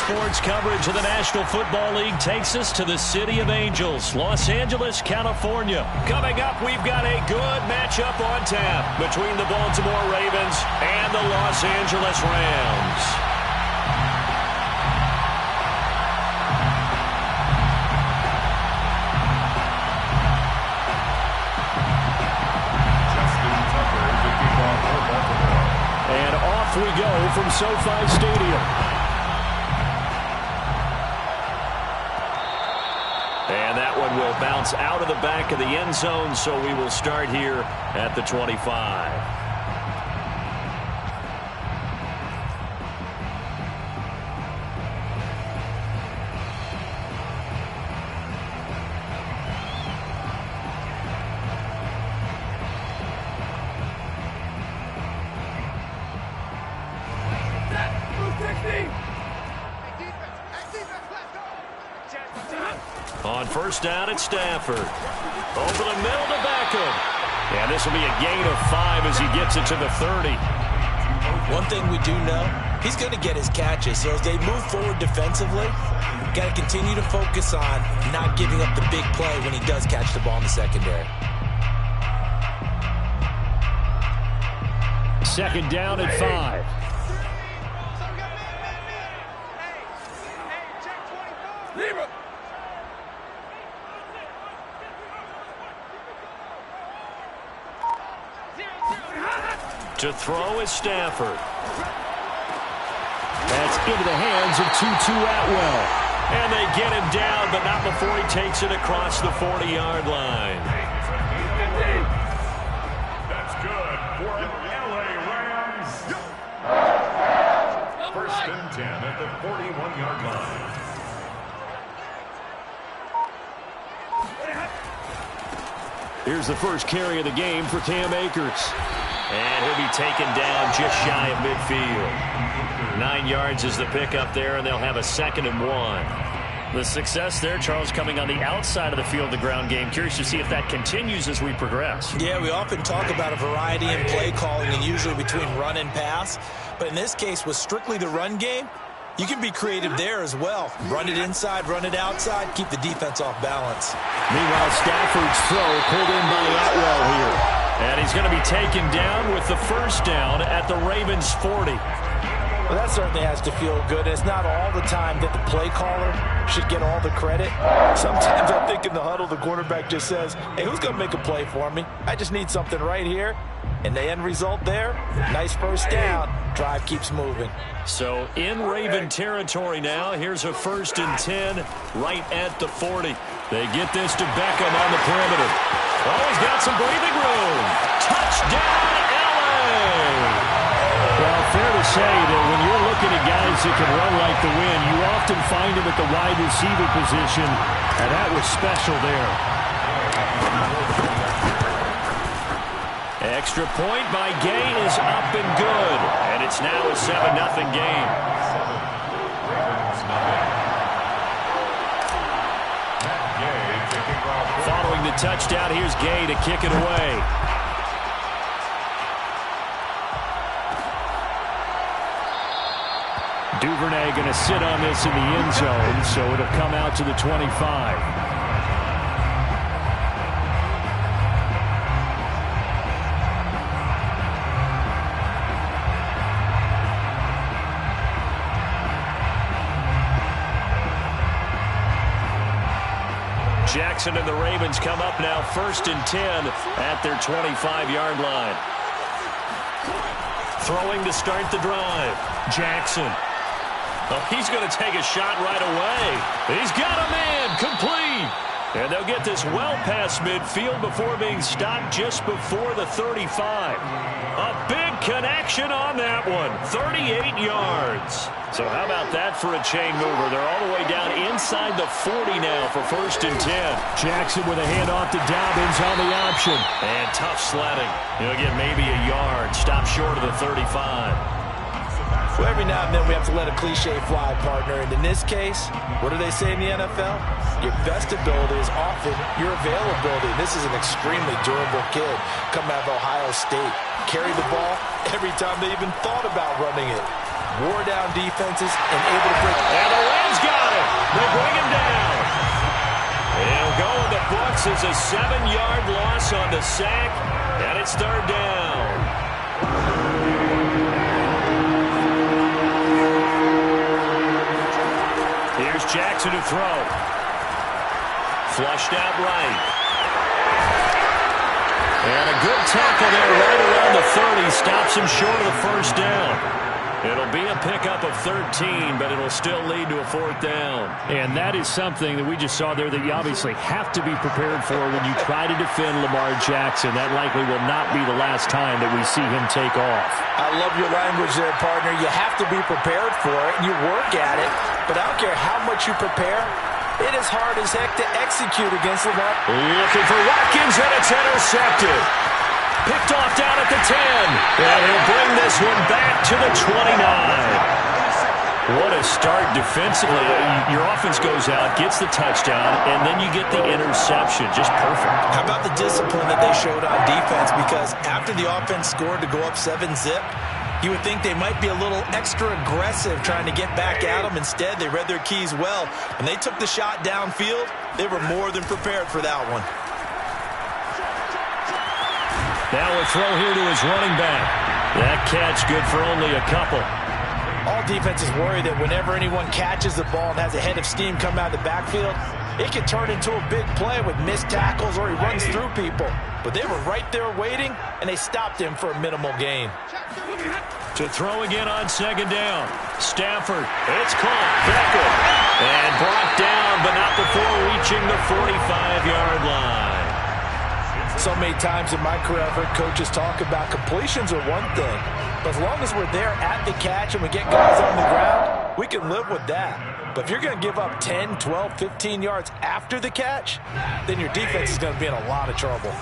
sports coverage of the National Football League takes us to the City of Angels, Los Angeles, California. Coming up, we've got a good matchup on tap between the Baltimore Ravens and the Los Angeles Rams. And off we go from SoFi Stadium. And that one will bounce out of the back of the end zone, so we will start here at the 25. On first down, it's Stafford. Over the middle to Beckham. And this will be a gain of 5 as he gets it to the 30. One thing we do know, he's going to get his catches. So as they move forward defensively, got to continue to focus on not giving up the big play when he does catch the ball in the secondary. Second down at 5. To throw is Stafford. That's into the hands of Tutu Atwell. And they get him down, but not before he takes it across the 40-yard line. That's good for the LA Rams. First and 10 at the 41-yard line. Here's the first carry of the game for Cam Akers. And he'll be taken down just shy of midfield. 9 yards is the pickup there, and they'll have a 2nd and 1. The success there, Charles, coming on the outside of the field, the ground game. Curious to see if that continues as we progress. Yeah, we often talk about a variety in play calling and usually between run and pass. But in this case, with strictly the run game, you can be creative there as well. Run it inside, run it outside, keep the defense off balance. Meanwhile, Stafford's throw pulled in by Atwell here. And he's going to be taken down with the first down at the Ravens' 40. Well, that certainly has to feel good. It's not all the time that the play caller should get all the credit. Sometimes I think in the huddle, the quarterback just says, hey, who's going to make a play for me? I just need something right here. And the end result there, nice first down. Drive keeps moving. So in Raven territory now. Here's a 1st and 10 right at the 40. They get this to Beckham on the perimeter. Oh, he's got some breathing room. Touchdown, LA! Well, fair to say that when you're looking at guys that can run like the wind, you often find them at the wide receiver position, and that was special there. Extra point by Gay is up and good, and it's now a 7-0 game. Following the touchdown, here's Gay to kick it away. Duvernay going to sit on this in the end zone, so it'll come out to the 25. Jackson and the Ravens come up now 1st and 10 at their 25-yard line. Throwing to start the drive. Jackson. Oh, he's going to take a shot right away. He's got a man complete. And they'll get this well past midfield before being stopped just before the 35. A big connection on that one. 38 yards. So how about that for a chain mover? They're all the way down inside the 40 now for 1st and 10. Jackson with a handoff to Dobbins on the option. And tough sledding. He'll get maybe a yard. Stop short of the 35. Well, every now and then we have to let a cliche fly, partner. And in this case, what do they say in the NFL? Your best ability is often your availability. This is an extremely durable kid coming out of Ohio State. Carry the ball every time they even thought about running it. wore down defenses and able to break. And the Rams got it. They bring him down. He'll go in the books as a 7-yard loss on the sack, and it's third down. Here's Jackson to throw. Flushed out right. And a good tackle there right around the 30. Stops him short of the first down. It'll be a pickup of 13, but it'll still lead to a fourth down. And that is something that we just saw there that you obviously have to be prepared for when you try to defend Lamar Jackson. That likely will not be the last time that we see him take off. I love your language there, partner. You have to be prepared for it, and you work at it. But I don't care how much you prepare, it is hard as heck to execute against Lamar. Looking for Watkins, and it's intercepted. Picked off down at the 10. And he'll bring this one back to the 29. What a start defensively. Your offense goes out, gets the touchdown, and then you get the interception. Just perfect. How about the discipline that they showed on defense? Because after the offense scored to go up 7-zip, you would think they might be a little extra aggressive trying to get back at them. Instead, they read their keys well. When they took the shot downfield, they were more than prepared for that one. Now a throw here to his running back. That catch good for only a couple. All defenses worry that whenever anyone catches the ball and has a head of steam come out of the backfield, it can turn into a big play with missed tackles or he runs through people. But they were right there waiting, and they stopped him for a minimal gain. To throw again on second down. Stafford, it's caught. Beckham. And brought down, but not before reaching the 45-yard line. So many times in my career, I've heard coaches talk about completions are one thing. But as long as we're there at the catch and we get guys on the ground, we can live with that. But if you're going to give up 10, 12, 15 yards after the catch, then your defense is going to be in a lot of trouble.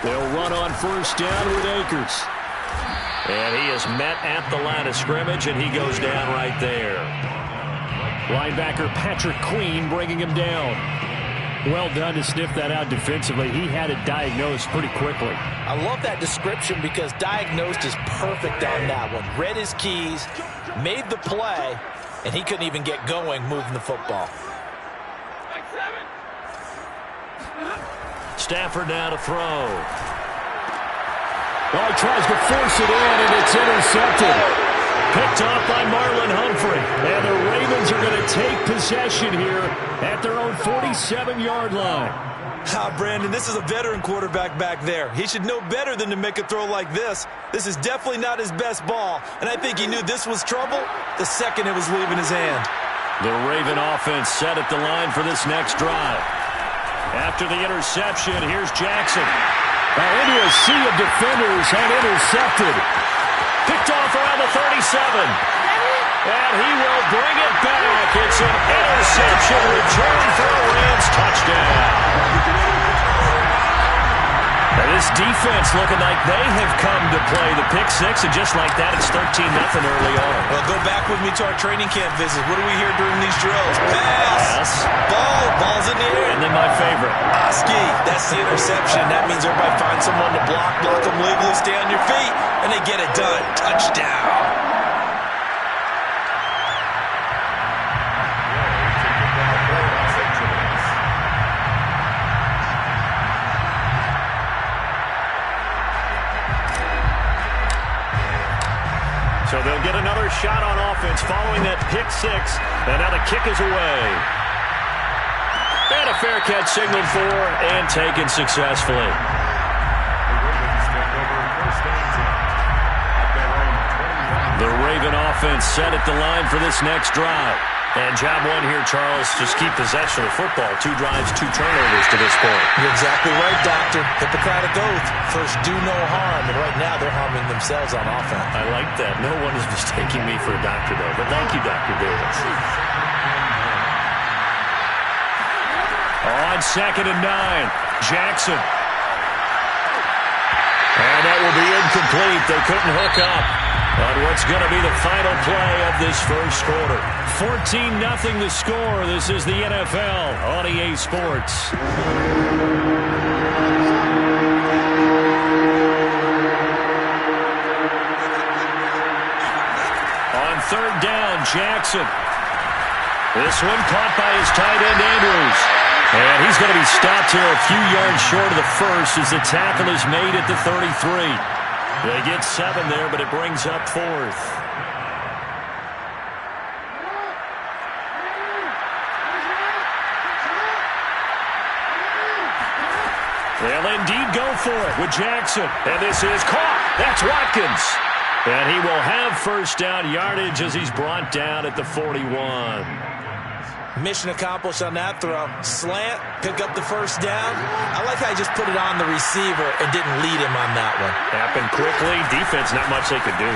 They'll run on first down with Akers. And he is met at the line of scrimmage, and he goes down right there. Linebacker Patrick Queen bringing him down. Well done to sniff that out defensively. He had it diagnosed pretty quickly. I love that description because diagnosed is perfect on that one. Read his keys, made the play, and he couldn't even get going moving the football. Stafford now to throw. Well, he tries to force it in, and it's intercepted. Picked off by Marlon Humphrey. And the Ravens are going to take possession here at their own 47-yard line. Brandon, this is a veteran quarterback back there. He should know better than to make a throw like this. This is definitely not his best ball, and I think he knew this was trouble the second it was leaving his hand. The Raven offense set at the line for this next drive. After the interception, here's Jackson. Into a sea of defenders and intercepted. Picked off around the 37. And he will bring it back. It's an interception return for a Rams touchdown. Now this defense looking like they have come to play the pick six, and just like that, it's 13-0 early on. Well, go back with me to our training camp visit. What do we hear during these drills? Pass. Ball's in the air. And then my favorite. Oski, that's the interception. That means everybody finds someone to block them legally, stay on your feet, and they get it done. Touchdown. So they'll get another shot on offense following that pick six. And now the kick is away. And a fair catch signaled for and taken successfully. The Raven offense set at the line for this next drive. And job one here, Charles, just keep possession of the football. 2 drives, 2 turnovers to this point. You're exactly right, Doctor. Hippocratic oath. First, do no harm. And right now, they're harming themselves on offense. I like that. No one is mistaking me for a doctor, though. But thank you, Dr. Davis. On 2nd and 9, Jackson. And that will be incomplete. They couldn't hook up on what's going to be the final play of this first quarter. 14-0 the score. This is the NFL on EA Sports. Jackson. This one caught by his tight end, Andrews. And he's going to be stopped here a few yards short of the first as the tackle is made at the 33. They get 7 there, but it brings up 4th. They'll indeed go for it with Jackson. And this is caught. That's Watkins. And he will have first down yardage as he's brought down at the 41. Mission accomplished on that throw. Slant, pick up the first down. I like how he just put it on the receiver and didn't lead him on that one. Happened quickly. Defense, not much they could do.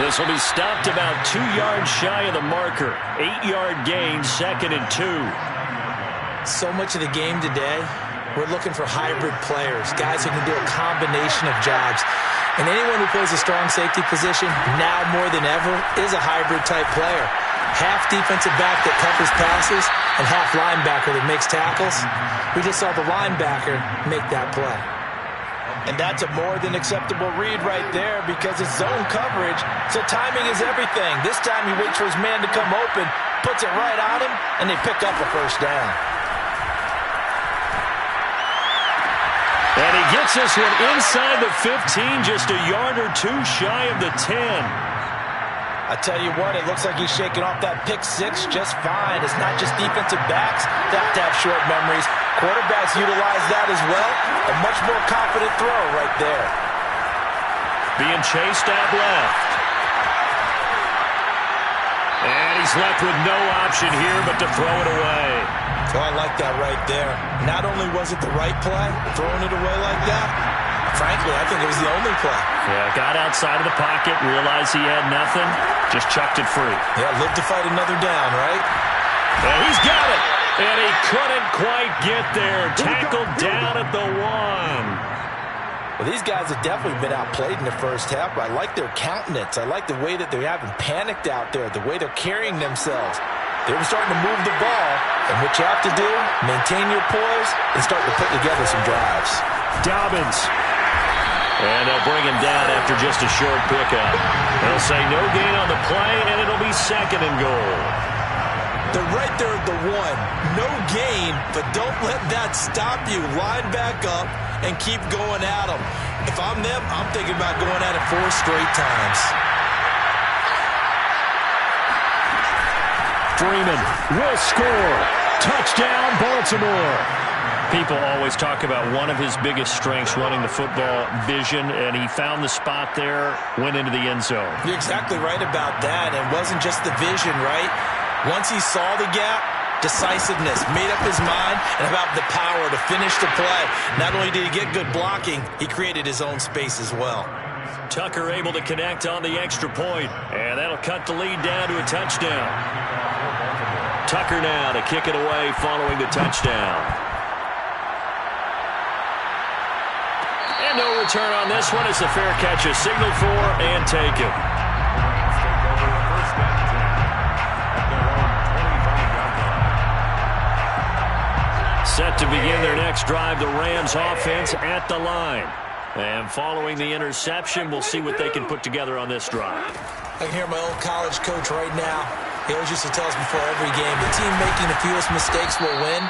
This will be stopped about 2 yards shy of the marker. 8-yard gain, 2nd and 2. So much of the game today, we're looking for hybrid players, guys who can do a combination of jobs. And anyone who plays a strong safety position, now more than ever, is a hybrid-type player. Half defensive back that covers passes and half linebacker that makes tackles. We just saw the linebacker make that play. And that's a more than acceptable read right there because it's zone coverage, so timing is everything. This time he waits for his man to come open, puts it right on him, and they pick up a first down. And he gets this one inside the 15, just a yard or 2 shy of the 10. I tell you what, it looks like he's shaking off that pick 6 just fine. It's not just defensive backs that have to have short memories. Quarterbacks utilize that as well. A much more confident throw right there. Being chased out left. And he's left with no option here but to throw it away. Oh, I like that right there. Not only was it the right play, throwing it away like that, frankly, I think it was the only play. Yeah, got outside of the pocket, realized he had nothing, just chucked it free. Yeah, live to fight another down, right? And he's got it. And he couldn't quite get there. Tackled down at the 1. Well, these guys have definitely been outplayed in the first half, but I like their countenance. I like the way that they haven't panicked out there, the way they're carrying themselves. They were starting to move the ball, and what you have to do, maintain your poise and start to put together some drives. Dobbins. And they'll bring him down after just a short pickup. They'll say no gain on the play, and it'll be 2nd and goal. They're right there at the 1. No gain, but don't let that stop you. Line back up and keep going at them. If I'm them, I'm thinking about going at it 4 straight times. Freeman will score. Touchdown, Baltimore. People always talk about one of his biggest strengths, running the football, vision, and he found the spot there, went into the end zone. You're exactly right about that. It wasn't just the vision, right? Once he saw the gap, decisiveness, made up his mind, and about the power to finish the play. Not only did he get good blocking, he created his own space as well. Tucker able to connect on the extra point, and that'll cut the lead down to a touchdown. Tucker now to kick it away following the touchdown. And no return on this one as the fair catch is signaled for and taken. Set to begin their next drive, the Rams offense at the line. And following the interception, we'll see what they can put together on this drive. I can hear my old college coach right now. He always used to tell us before every game, the team making the fewest mistakes will win.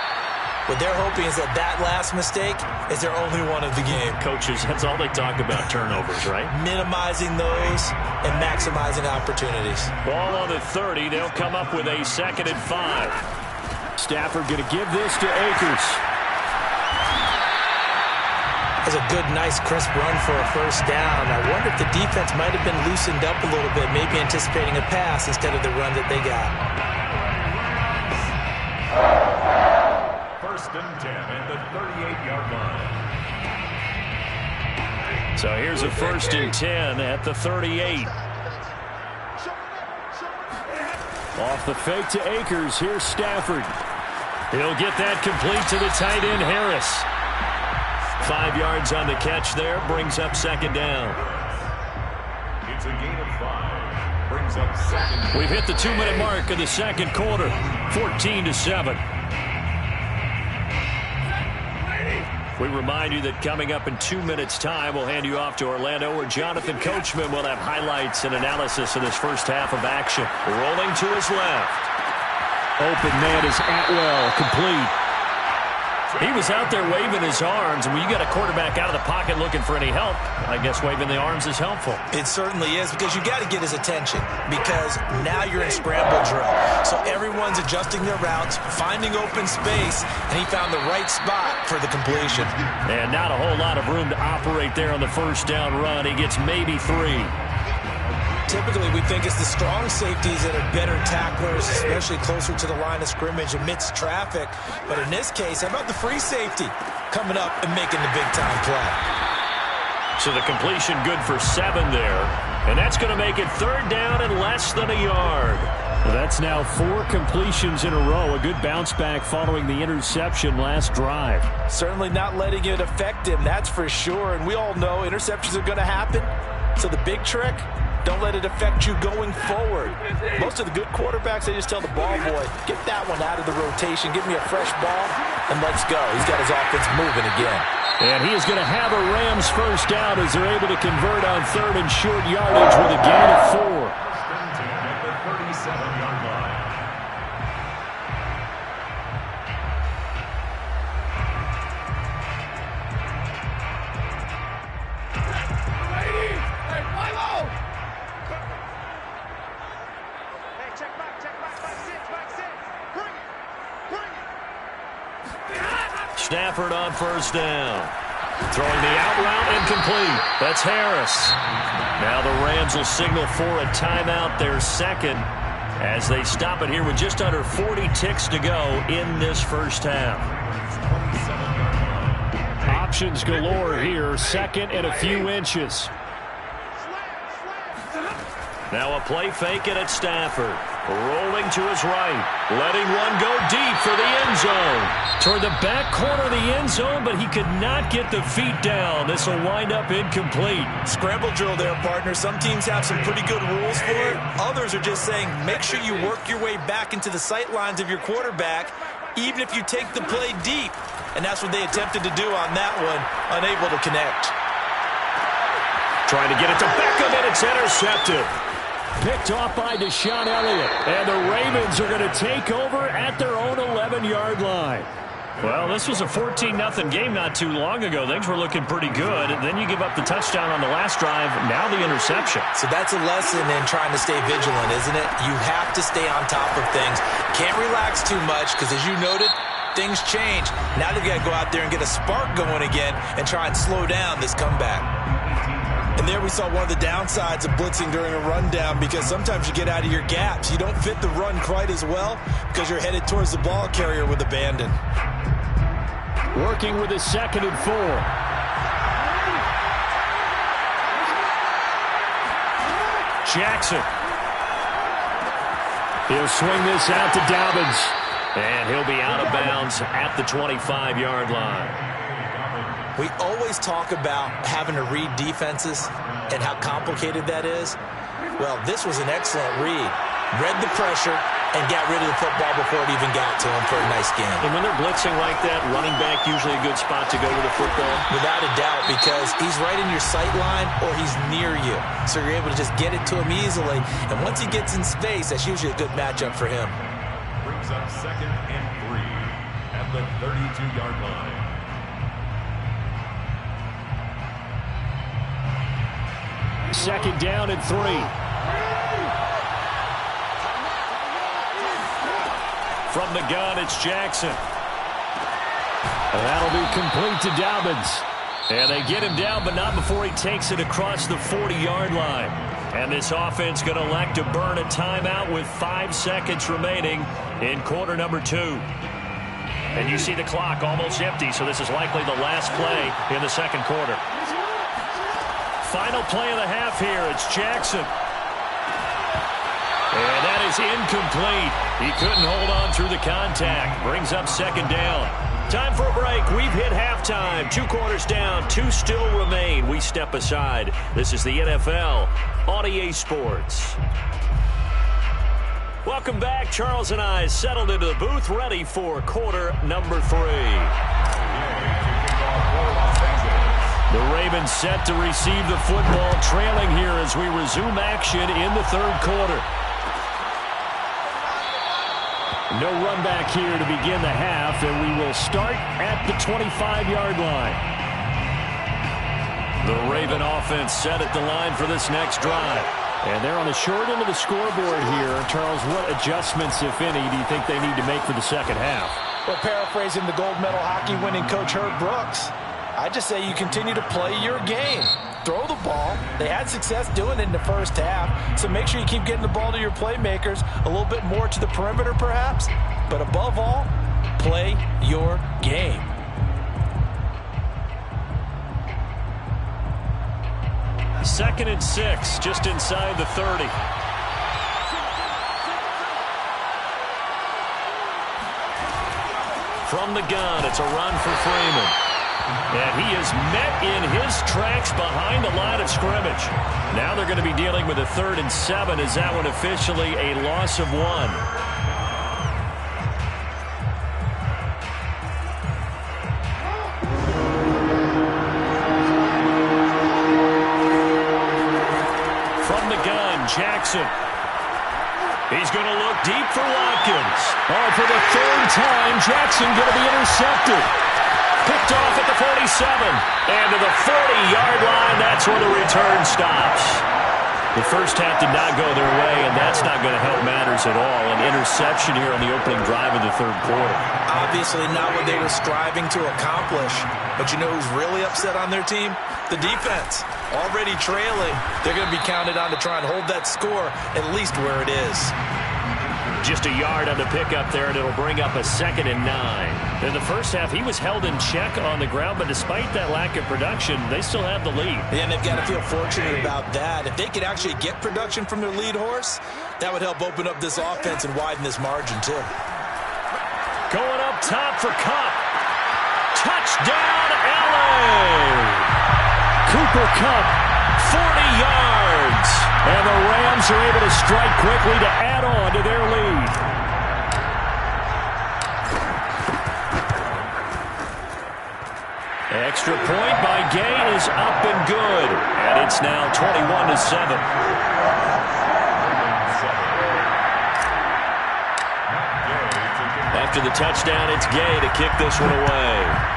What they're hoping is that that last mistake is their only one of the game. Coaches, that's all they talk about, turnovers, right? Minimizing those and maximizing opportunities. Ball on the 30. They'll come up with a 2nd and 5. Stafford going to give this to Akers. That's a good, nice, crisp run for a first down. I wonder if the defense might have been loosened up a little bit, maybe anticipating a pass instead of the run that they got. 1st and 10 at the 38-yard line. So here's a 1st and 10 at the 38. Off the fake to Akers. Here's Stafford. He'll get that complete to the tight end, Harris. 5 yards on the catch there. Brings up 2nd down. It's a gain of 5. Brings up 2nd. We've hit the 2-minute mark of the 2nd quarter. 14-7. We remind you that coming up in 2 minutes' time, we'll hand you off to Orlando, where Jonathan Coachman will have highlights and analysis of this first half of action. Rolling to his left. Open man is Atwell, complete. He was out there waving his arms, and when you got a quarterback out of the pocket looking for any help, I guess waving the arms is helpful. It certainly is, because you got to get his attention, because now you're in scramble drill. So everyone's adjusting their routes, finding open space, and he found the right spot for the completion. And not a whole lot of room to operate there on the first down run. He gets maybe 3. Typically, we think it's the strong safeties that are better tacklers, especially closer to the line of scrimmage amidst traffic. But in this case, how about the free safety coming up and making the big-time play? So the completion good for 7 there. And that's going to make it 3rd down and less than a yard. Well, that's now 4 completions in a row. A good bounce back following the interception last drive. Certainly not letting it affect him, that's for sure. And we all know interceptions are going to happen. So the big trick, don't let it affect you going forward. Most of the good quarterbacks, they just tell the ball boy, get that one out of the rotation, give me a fresh ball, and let's go. He's got his offense moving again. And he is going to have a Rams first down as they're able to convert on 3rd and short yardage with a gain of 4. At the 37-yard line. Stafford on first down. Throwing the out route incomplete. That's Harris. Now the Rams will signal for a timeout, their second, as they stop it here with just under 40 ticks to go in this first half. Options galore here. 2nd and a few inches. Now a play fake and it's Stafford. Rolling to his right. Letting one go deep for the end zone. Toward the back corner of the end zone, but he could not get the feet down. This will wind up incomplete. Scramble drill there, partner. Some teams have some pretty good rules for it. Others are just saying, make sure you work your way back into the sight lines of your quarterback, even if you take the play deep. And that's what they attempted to do on that one, unable to connect. Trying to get it to Beckham, and it's intercepted. Picked off by Deshaun Elliott. And the Ravens are going to take over at their own 11-yard line. Well, this was a 14-0 game not too long ago. Things were looking pretty good. And then you give up the touchdown on the last drive. Now the interception. So that's a lesson in trying to stay vigilant, isn't it? You have to stay on top of things. Can't relax too much because, as you noted, things change. Now they've got to go out there and get a spark going again and try and slow down this comeback. And there we saw one of the downsides of blitzing during a rundown, because sometimes you get out of your gaps. You don't fit the run quite as well because you're headed towards the ball carrier with abandon. Working with his 2nd and 4. Jackson. He'll swing this out to Dobbins. And he'll be out of bounds at the 25-yard line. We always talk about having to read defenses and how complicated that is. Well, this was an excellent read. Read the pressure and got rid of the football before it even got to him for a nice game. And when they're blitzing like that, running back usually a good spot to go with the football? Without a doubt, because he's right in your sight line or he's near you. So you're able to just get it to him easily. And once he gets in space, that's usually a good matchup for him. Brings up 2nd and 3 at the 32-yard line. Second down and 3. From the gun, it's Jackson. And that'll be complete to Dobbins. And they get him down, but not before he takes it across the 40-yard line. And this offense going to elect to burn a timeout with 5 seconds remaining in quarter number 2. And you see the clock almost empty, so this is likely the last play in the second quarter. Final play of the half here. It's Jackson. And that is incomplete. He couldn't hold on through the contact. Brings up 2nd down. Time for a break. We've hit halftime. 2 quarters down. 2 still remain. We step aside. This is the NFL on EA Sports. Welcome back. Charles and I settled into the booth, ready for quarter number 3. Ravens set to receive the football, trailing here as we resume action in the third quarter. No run back here to begin the half, and we will start at the 25-yard line. The Raven offense set at the line for this next drive. And they're on the short end of the scoreboard here. Charles, what adjustments, if any, do you think they need to make for the second half? Well, paraphrasing the gold medal hockey winning coach Herb Brooks, I just say you continue to play your game. Throw the ball. They had success doing it in the first half, so make sure you keep getting the ball to your playmakers, a little bit more to the perimeter perhaps, but above all, play your game. Second and 6, just inside the 30. From the gun, it's a run for Freeman. And he is met in his tracks behind the line of scrimmage. Now they're going to be dealing with a 3rd and 7. Is that one officially a loss of 1? Jackson. He's going to look deep for Watkins. Oh, for the 3rd time, Jackson going to be intercepted. Picked off at the 47. And to the 40-yard line, that's where the return stops. The first half did not go their way, and that's not going to help matters at all. An interception here on the opening drive of the third quarter. Obviously not what they were striving to accomplish. But you know who's really upset on their team? The defense. Already trailing. They're going to be counted on to try and hold that score at least where it is. Just a yard on the pickup there, and it'll bring up a 2nd and 9. In the first half, he was held in check on the ground, but despite that lack of production, they still have the lead. Yeah, and they've got to feel fortunate about that. If they could actually get production from their lead horse, that would help open up this offense and widen this margin, too. Going up top for Kupp. Touchdown, LA! Cooper Kupp, 40 yards. And the Rams are able to strike quickly to add on to their lead. Extra point by Gay is up and good. And it's now 21-7. After the touchdown, it's Gay to kick this one away.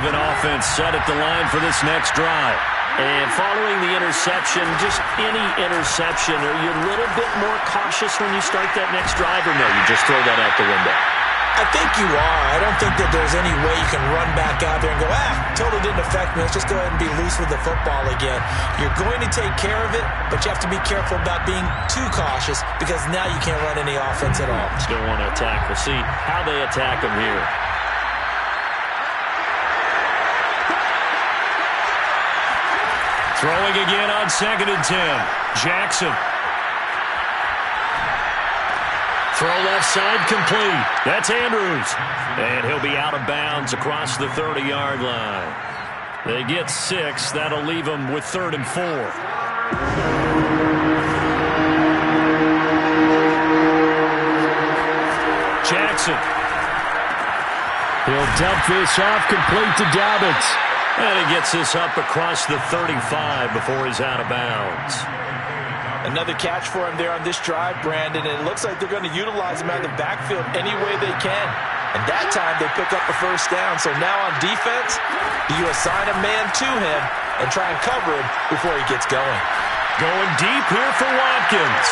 Offense set at the line for this next drive. And following the interception, just any interception, are you a little bit more cautious when you start that next drive, or no, you just throw that out the window? I think you are. I don't think that there's any way you can run back out there and go, totally didn't affect me. Let's just go ahead and be loose with the football again. You're going to take care of it, but you have to be careful about being too cautious because now you can't run any offense at all. Still want to attack. We'll see how they attack them here. Throwing again on 2nd and 10. Jackson. Throw left side complete. That's Andrews. And he'll be out of bounds across the 30-yard line. They get 6. That'll leave them with 3rd and 4. Jackson. He'll dump this off complete to Dobbins. And he gets this up across the 35 before he's out of bounds. Another catch for him there on this drive, Brandon. And it looks like they're going to utilize him out of the backfield any way they can. And that time they pick up a first down. So now on defense, you assign a man to him and try and cover him before he gets going. Going deep here for Watkins.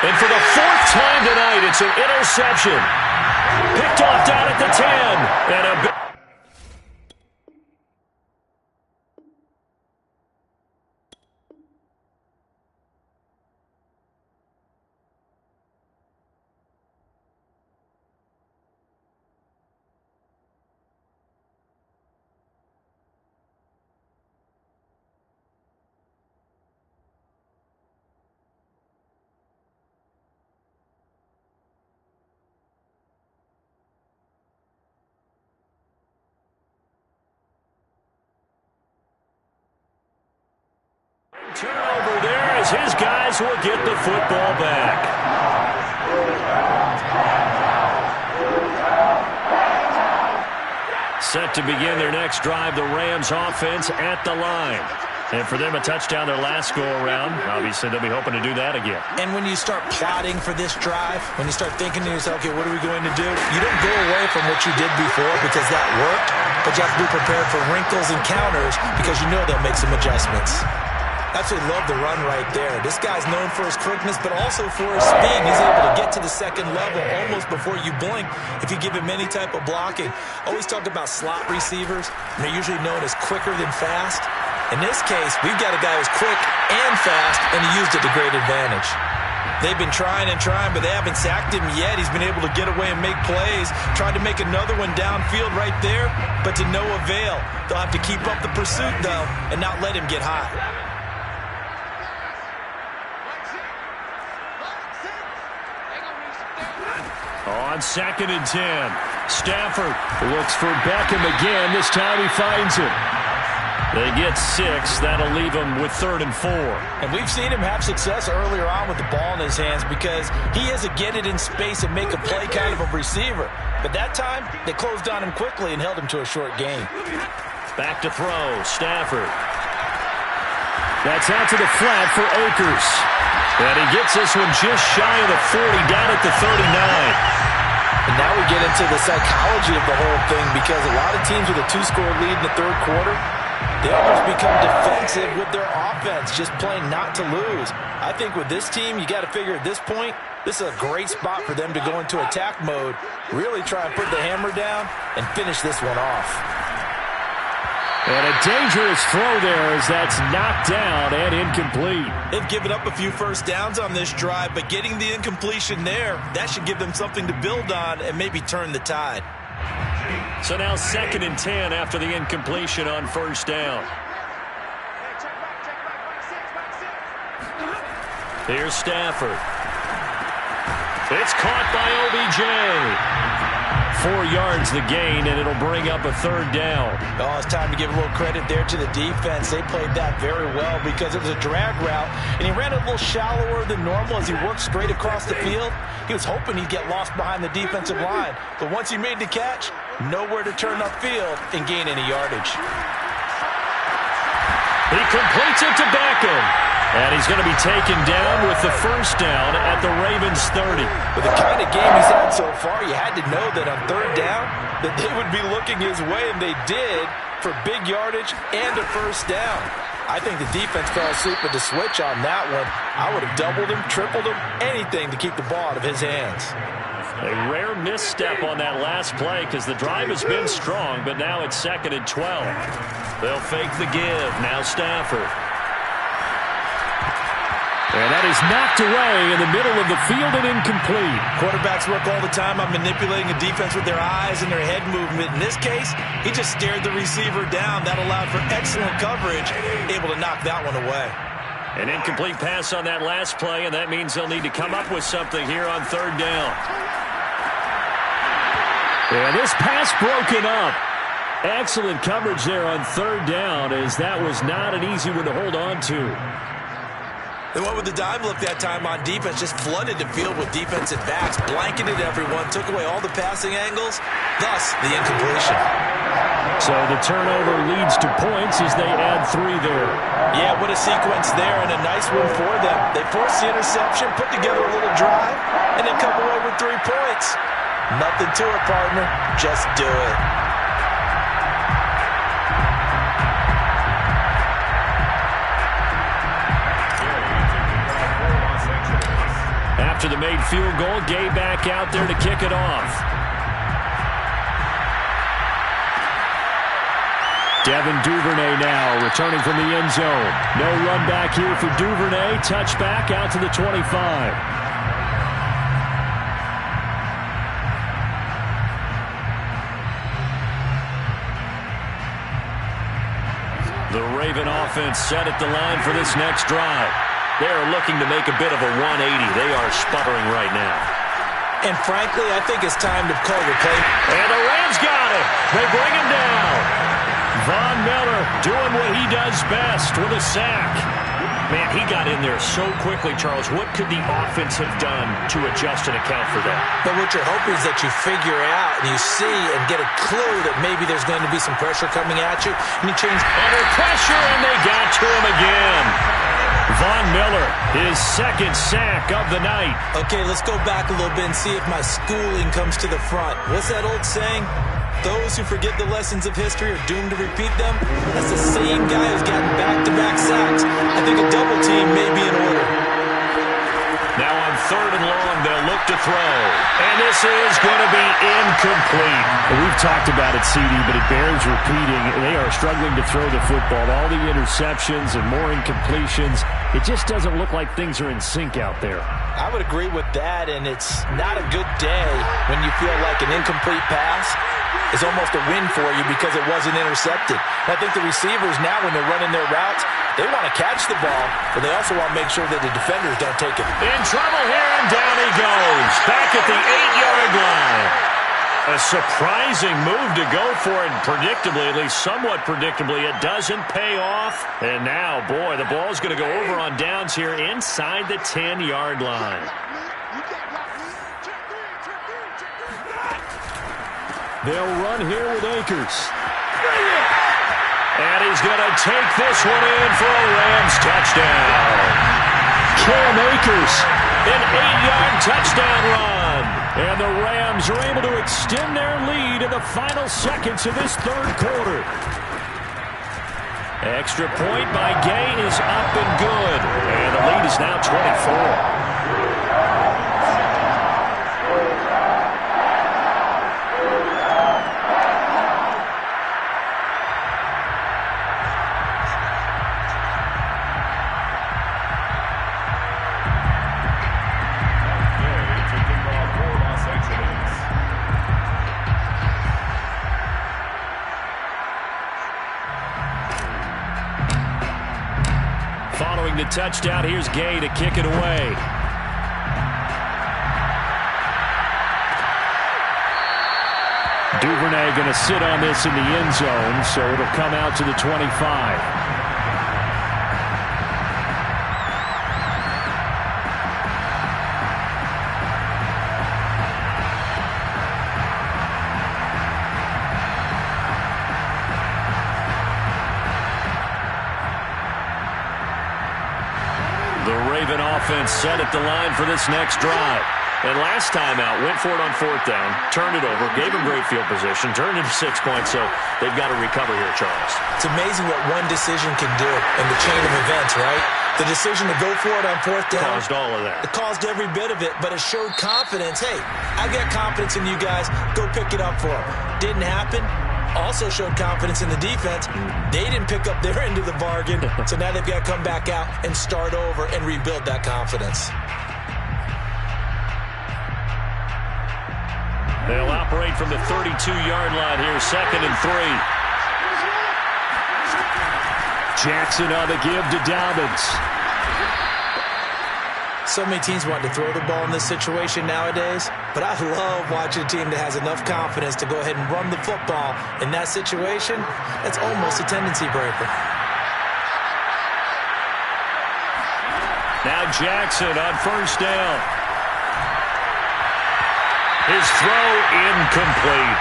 And for the 4th time tonight, it's an interception. Picked off down at the 10. And a Turnover there as his guys will get the football back. Set to begin their next drive, the Rams offense at the line. And for them, a touchdown their last go-around. Obviously, they'll be hoping to do that again. And when you start plotting for this drive, when you start thinking to yourself, okay, what are we going to do? You don't go away from what you did before because that worked, but you have to be prepared for wrinkles and counters because you know they'll make some adjustments. Absolutely love the run right there. This guy's known for his quickness, but also for his speed. He's able to get to the second level almost before you blink if you give him any type of blocking. Always talk about slot receivers, and they're usually known as quicker than fast. In this case, we've got a guy who's quick and fast, and he used it to great advantage. They've been trying and trying, but they haven't sacked him yet. He's been able to get away and make plays. Tried to make another one downfield right there, but to no avail. They'll have to keep up the pursuit, though, and not let him get high. On 2nd and 10, Stafford looks for Beckham again. This time he finds him. They get 6. That'll leave him with 3rd and 4. And we've seen him have success earlier on with the ball in his hands because he is a get it in space and make a play kind of a receiver. But that time, they closed on him quickly and held him to a short gain. Back to throw, Stafford. That's out to the flat for Akers. And he gets this one just shy of the 40, down at the 39. And now we get into the psychology of the whole thing because a lot of teams with a 2-score lead in the third quarter, they almost become defensive with their offense, just playing not to lose. I think with this team, you got to figure at this point, this is a great spot for them to go into attack mode, really try and put the hammer down and finish this one off. And a dangerous throw there as that's knocked down and incomplete. They've given up a few first downs on this drive, but getting the incompletion there, that should give them something to build on and maybe turn the tide. So now 2nd and 10 after the incompletion on 1st down. Here's Stafford. It's caught by OBJ. 4 yards the gain, and it'll bring up a 3rd down. Oh, it's time to give a little credit there to the defense. They played that very well because it was a drag route, and he ran a little shallower than normal as he worked straight across the field. He was hoping he'd get lost behind the defensive line, but once he made the catch, nowhere to turn upfield and gain any yardage. He completes it to Beckham. And he's going to be taken down with the 1st down at the Ravens 30. With the kind of game he's had so far, you had to know that on 3rd down that they would be looking his way, and they did for big yardage and a 1st down. I think the defense fell asleep with the switch on that one. I would have doubled him, tripled him, anything to keep the ball out of his hands. A rare misstep on that last play because the drive has been strong, but now it's 2nd and 12. They'll fake the give. Now Stafford. And that is knocked away in the middle of the field and incomplete. Quarterbacks work all the time on manipulating a defense with their eyes and their head movement. In this case, he just stared the receiver down. That allowed for excellent coverage, able to knock that one away. An incomplete pass on that last play, and that means they'll need to come up with something here on 3rd down. And this pass broken up. Excellent coverage there on 3rd down, as that was not an easy one to hold on to. They went with the dive look that time on defense, just flooded the field with defensive backs, blanketed everyone, took away all the passing angles, thus the incompletion. So the turnover leads to points as they add 3 there. Yeah, what a sequence there, and a nice one for them. They forced the interception, put together a little drive, and then come away with 3 points. Nothing to it, partner. Just do it. After the made field goal, Gay back out there to kick it off. Devin Duvernay now returning from the end zone. No run back here for Duvernay. Touchback out to the 25. The Raven offense set at the line for this next drive. They're looking to make a bit of a 180. They are sputtering right now. And frankly, I think it's time to call the play. And the Rams got him. They bring him down. Von Miller doing what he does best with a sack. Man, he got in there so quickly, Charles. What could the offense have done to adjust and account for that? But what you're hoping is that you figure out and you see and get a clue that maybe there's going to be some pressure coming at you, and you change. Under pressure, and they got to him again. Von Miller, his second sack of the night. Okay, let's go back a little bit and see if my schooling comes to the front. What's that old saying? Those who forget the lessons of history are doomed to repeat them. That's the same guy who's gotten back-to-back sacks. I think a double team may be in order. Now on 3rd and long, they'll look to throw. And this is going to be incomplete. We've talked about it, CD, but it bears repeating. They are struggling to throw the football. All the interceptions and more incompletions. It just doesn't look like things are in sync out there. I would agree with that, and it's not a good day when you feel like an incomplete pass is almost a win for you because it wasn't intercepted. And I think the receivers now, when they're running their routes, they want to catch the ball, but they also want to make sure that the defenders don't take it. In trouble here, and down he goes. Back at the 8-yard line. A surprising move to go for it, predictably, at least somewhat predictably. It doesn't pay off. And now, boy, the ball's going to go over on downs here inside the 10-yard line. They'll run here with Akers. And he's going to take this one in for a Rams touchdown. Cam Akers. An 8-yard touchdown run. And the Rams are able to extend their lead in the final seconds of this 3rd quarter. Extra point by Gay is up and good. And the lead is now 24. Following the touchdown, here's Gay to kick it away. Duvernay going to sit on this in the end zone, so it'll come out to the 25. The Raven offense set at the line for this next drive. And last time out, went for it on 4th down, turned it over, gave him great field position, turned it to 6 points, so they've got to recover here, Charles. It's amazing what one decision can do in the chain of events, right? The decision to go for it on 4th down. Caused all of that. It caused every bit of it, but it showed confidence. Hey, I got confidence in you guys. Go pick it up for them. Didn't happen. Also showed confidence in the defense. They didn't pick up their end of the bargain, so now they've got to come back out and start over and rebuild that confidence. They'll operate from the 32-yard line here, 2nd and 3. Jackson on the give to Dobbins. So many teams want to throw the ball in this situation nowadays, but I love watching a team that has enough confidence to go ahead and run the football. In that situation, that's almost a tendency breaker. Now Jackson on 1st down. His throw incomplete.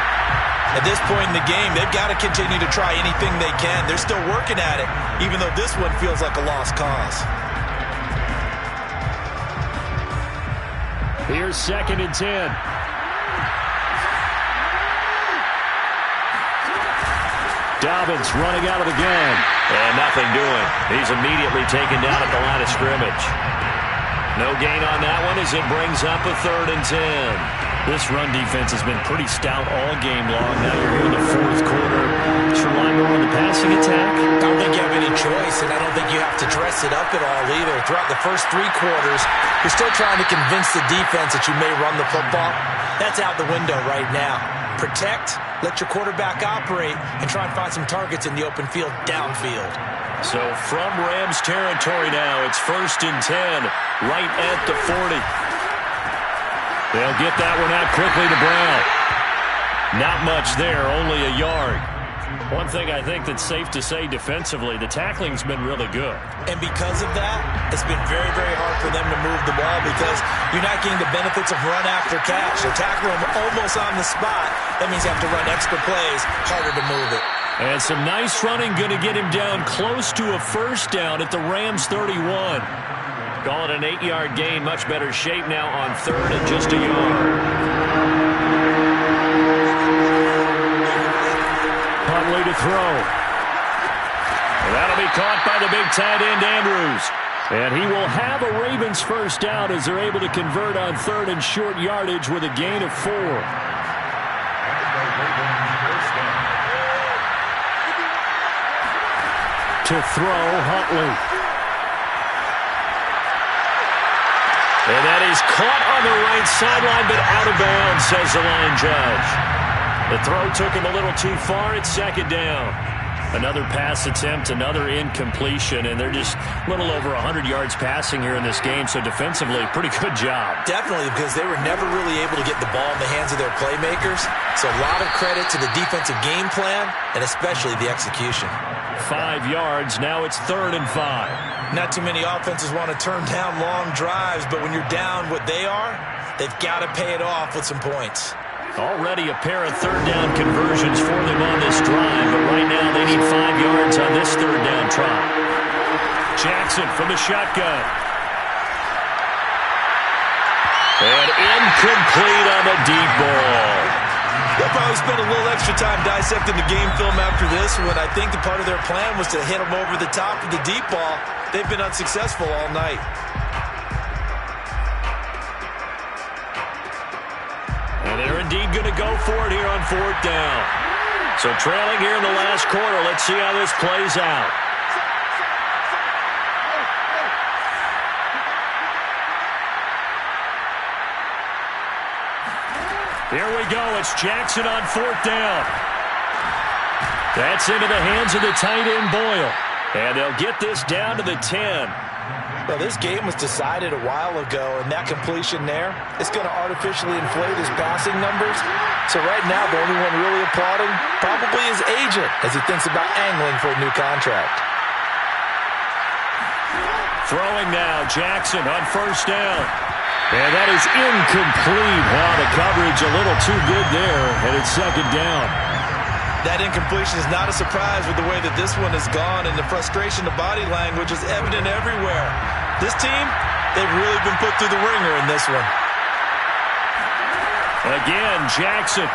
At this point in the game, they've got to continue to try anything they can. They're still working at it, even though this one feels like a lost cause. Here's 2nd and 10. Dobbins running out of the gun. And nothing doing. He's immediately taken down at the line of scrimmage. No gain on that one as it brings up a 3rd and 10. This run defense has been pretty stout all game long. Now you're here in the 4th quarter. Should rely more on the passing attack? I don't think you have any choice, and I don't think you have to dress it up at all either. Throughout the first 3 quarters, you're still trying to convince the defense that you may run the football. That's out the window right now. Protect, let your quarterback operate, and try and find some targets in the open field downfield. So from Rams territory now, it's 1st and 10, right at the 40. They'll get that one out quickly to Brown. Not much there, only a yard. One thing I think that's safe to say defensively, the tackling's been really good. And because of that, it's been very, very hard for them to move the ball because you're not getting the benefits of run after catch. They're tackling them almost on the spot. That means you have to run extra plays, harder to move it. And some nice running, going to get him down close to a first down at the Rams 31. Call it an 8-yard gain. Much better shape now on third and just a yard. Huntley to throw. And that'll be caught by the big tight end, Andrews. And he will have a Ravens first down as they're able to convert on third and short yardage with a gain of 4. To throw, Huntley. And that is caught on the right sideline, but out of bounds, says the line judge. The throw took him a little too far. It's second down. Another pass attempt, another incompletion, and they're just a little over 100 yards passing here in this game, so defensively, pretty good job. Definitely, because they were never really able to get the ball in the hands of their playmakers, so a lot of credit to the defensive game plan, and especially the execution. 5 yards, now it's 3rd and 5. Not too many offenses want to turn down long drives, but when you're down what they are, they've got to pay it off with some points. Already a pair of third down conversions for them on this drive, but right now they need 5 yards on this third down try. Jackson from the shotgun. And incomplete on the deep ball. They'll probably spend a little extra time dissecting the game film after this when I think the part of their plan was to hit them over the top of the deep ball. They've been unsuccessful all night. And they're indeed going to go for it here on 4th down. So trailing here in the last quarter. Let's see how this plays out. Here we go. It's Jackson on 4th down. That's into the hands of the tight end, Boyle. And they'll get this down to the 10. Well, this game was decided a while ago, and that completion there is going to artificially inflate his passing numbers. So right now, the only one really applauding probably his agent as he thinks about angling for a new contract. Throwing now, Jackson on 1st down. And that is incomplete. Wow, the coverage a little too good there, and it's 2nd down. That incompletion is not a surprise with the way that this one has gone, and the frustration, the body language is evident everywhere. This team, they've really been put through the ringer in this one. Again, Jackson.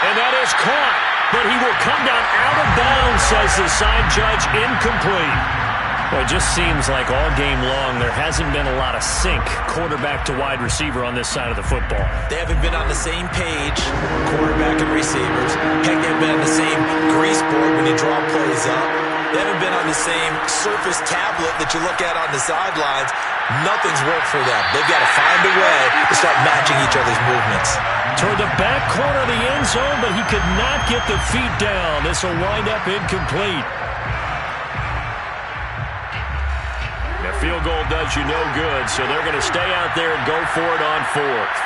And that is caught, but he will come down out of bounds, says the side judge, incomplete. Well, it just seems like all game long there hasn't been a lot of sync quarterback to wide receiver on this side of the football. They haven't been on the same page, quarterback and receivers. Heck, they haven't been on the same grease board when you draw plays up. They haven't been on the same surface tablet that you look at on the sidelines. Nothing's worked for them. They've got to find a way to start matching each other's movements. Toward the back corner of the end zone, but he could not get the feet down. This will wind up incomplete. The field goal does you no good, so they're going to stay out there and go for it on 4th.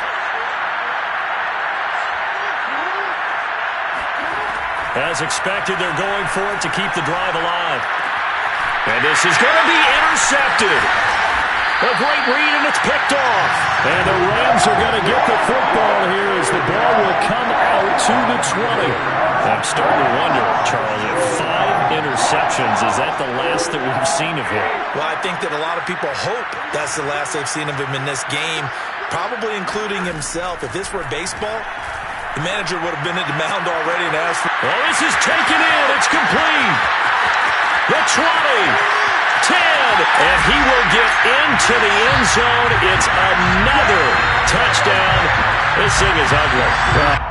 As expected, they're going for it to keep the drive alive. And this is going to be intercepted. A great read, and it's picked off. And the Rams are going to get the football here as the ball will come out to the 20. I'm starting to wonder, Charles, if 5 interceptions, is that the last that we've seen of him? Well, I think that a lot of people hope that's the last they've seen of him in this game, probably including himself. If this were baseball, the manager would have been at the mound already and asked for... Well, this is taken in. It's complete. The 20. 10, and he will get into the end zone. It's another touchdown. This thing is ugly.